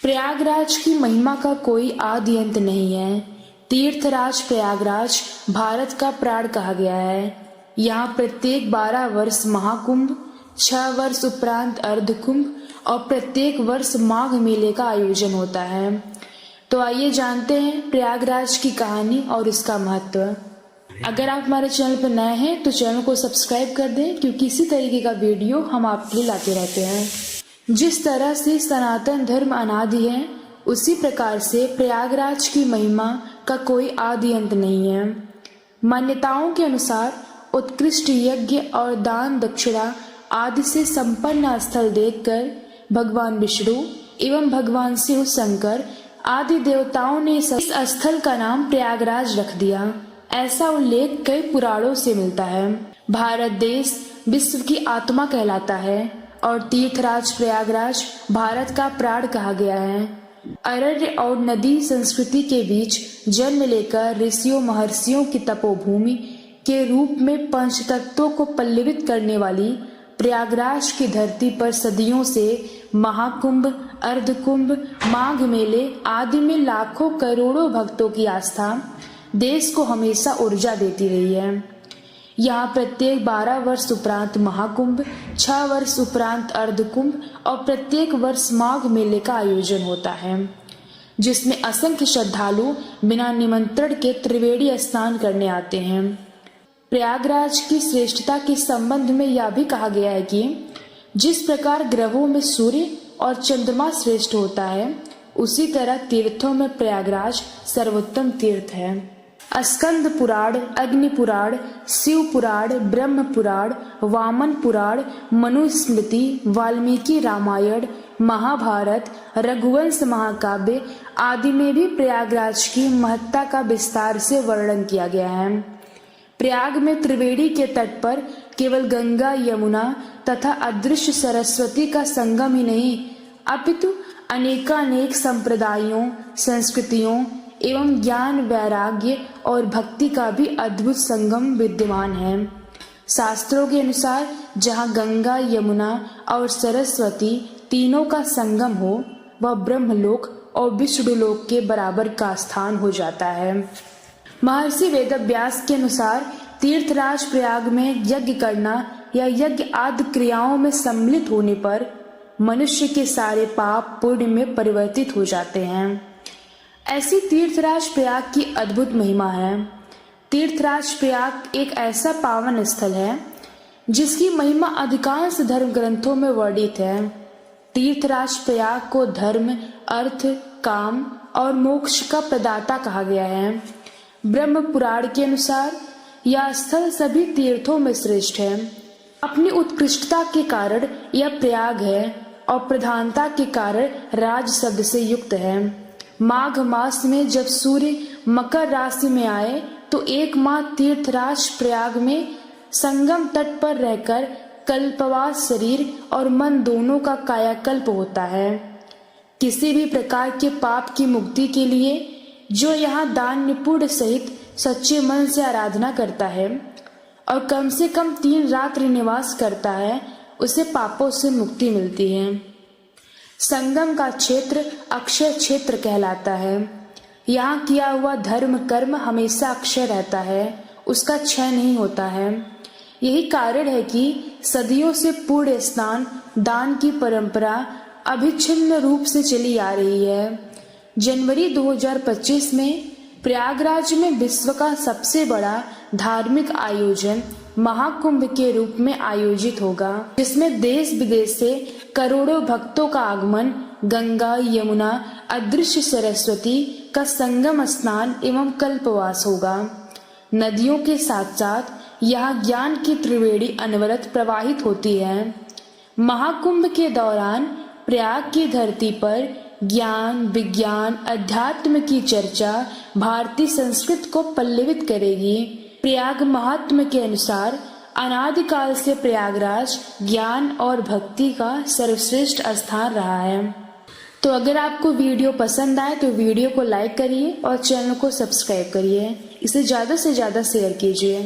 प्रयागराज की महिमा का कोई आदि अंत नहीं है। तीर्थराज प्रयागराज भारत का प्राण कहा गया है। यहाँ प्रत्येक 12 वर्ष महाकुंभ, 6 वर्ष उपरांत अर्धकुंभ और प्रत्येक वर्ष माघ मेले का आयोजन होता है। तो आइए जानते हैं प्रयागराज की कहानी और इसका महत्व। अगर आप हमारे चैनल पर नए हैं तो चैनल को सब्सक्राइब कर दें, क्योंकि इसी तरीके का वीडियो हम आपके लिए लाते रहते हैं। जिस तरह से सनातन धर्म अनादि है, उसी प्रकार से प्रयागराज की महिमा का कोई आदि अंत नहीं है। मान्यताओं के अनुसार उत्कृष्ट यज्ञ और दान दक्षिणा आदि से संपन्न स्थल देखकर भगवान विष्णु एवं भगवान शिव शंकर आदि देवताओं ने इस स्थल का नाम प्रयागराज रख दिया। ऐसा उल्लेख कई पुराणों से मिलता है। भारत देश विश्व की आत्मा कहलाता है और तीर्थराज प्रयागराज भारत का प्राण कहा गया है। अरण्य और नदी संस्कृति के बीच जन्म लेकर ऋषियों महर्षियों की तपोभूमि के रूप में पंचतत्वों को पल्लवित करने वाली प्रयागराज की धरती पर सदियों से महाकुंभ, अर्धकुंभ, माघ मेले आदि में लाखों करोड़ों भक्तों की आस्था देश को हमेशा ऊर्जा देती रही है। यहाँ प्रत्येक 12 वर्ष उपरांत महाकुंभ, 6 वर्ष उपरांत अर्धकुंभ और प्रत्येक वर्ष माघ मेले का आयोजन होता है, जिसमें असंख्य श्रद्धालु बिना निमंत्रण के त्रिवेणी स्नान करने आते हैं। प्रयागराज की श्रेष्ठता के संबंध में यह भी कहा गया है कि जिस प्रकार ग्रहों में सूर्य और चंद्रमा श्रेष्ठ होता है, उसी तरह तीर्थों में प्रयागराज सर्वोत्तम तीर्थ है। स्कंद पुराण, अग्नि पुराण, शिव पुराण, ब्रह्म पुराण, वामन पुराण, मनुस्मृति, वाल्मीकि रामायण, महाभारत, रघुवंश महाकाव्य आदि में भी प्रयागराज की महत्ता का विस्तार से वर्णन किया गया है। प्रयाग में त्रिवेणी के तट पर केवल गंगा, यमुना तथा अदृश्य सरस्वती का संगम ही नहीं, अपितु अनेकानेक संप्रदायों, संस्कृतियों एवं ज्ञान, वैराग्य और भक्ति का भी अद्भुत संगम विद्यमान है। शास्त्रों के अनुसार जहाँ गंगा, यमुना और सरस्वती तीनों का संगम हो, वह ब्रह्मलोक और विष्णुलोक के बराबर का स्थान हो जाता है। महर्षि वेदव्यास के अनुसार तीर्थराज प्रयाग में यज्ञ करना या यज्ञ आदि क्रियाओं में सम्मिलित होने पर मनुष्य के सारे पाप पुण्य में परिवर्तित हो जाते हैं। ऐसी तीर्थराज प्रयाग की अद्भुत महिमा है। तीर्थराज प्रयाग एक ऐसा पावन स्थल है जिसकी महिमा अधिकांश धर्म ग्रंथों में वर्णित है। तीर्थराज प्रयाग को धर्म, अर्थ, काम और मोक्ष का प्रदाता कहा गया है। ब्रह्म पुराण के अनुसार यह स्थल सभी तीर्थों में श्रेष्ठ है। अपनी उत्कृष्टता के कारण यह प्रयाग है और प्रधानता के कारण राज शब्द से युक्त है। माघ मास में जब सूर्य मकर राशि में आए तो एक माह तीर्थराज प्रयाग में संगम तट पर रहकर कल्पवास शरीर और मन दोनों का कायाकल्प होता है। किसी भी प्रकार के पाप की मुक्ति के लिए जो यहाँ दान पुण्य सहित सच्चे मन से आराधना करता है और कम से कम 3 रात्रि निवास करता है, उसे पापों से मुक्ति मिलती है। संगम का क्षेत्र अक्षय क्षेत्र कहलाता है। यहाँ किया हुआ धर्म कर्म हमेशा अक्षय रहता है, उसका क्षय नहीं होता है। यही कारण है कि सदियों से पुण्य स्नान दान की परंपरा अभिच्छिन्न रूप से चली आ रही है। जनवरी 2025 में प्रयागराज में विश्व का सबसे बड़ा धार्मिक आयोजन महाकुंभ के रूप में आयोजित होगा, जिसमें देश विदेश से करोड़ों भक्तों का आगमन गंगा, यमुना, अदृश्य सरस्वती का संगम स्नान एवं कल्पवास होगा। नदियों के साथ साथ यहाँ ज्ञान की त्रिवेणी अनवरत प्रवाहित होती है। महाकुंभ के दौरान प्रयाग की धरती पर ज्ञान, विज्ञान, अध्यात्म की चर्चा भारतीय संस्कृति को पल्लवित करेगी। प्रयाग महात्म के अनुसार अनादिकाल से प्रयागराज ज्ञान और भक्ति का सर्वश्रेष्ठ स्थान रहा है। तो अगर आपको वीडियो पसंद आए तो वीडियो को लाइक करिए और चैनल को सब्सक्राइब करिए। इसे ज़्यादा से ज़्यादा शेयर कीजिए।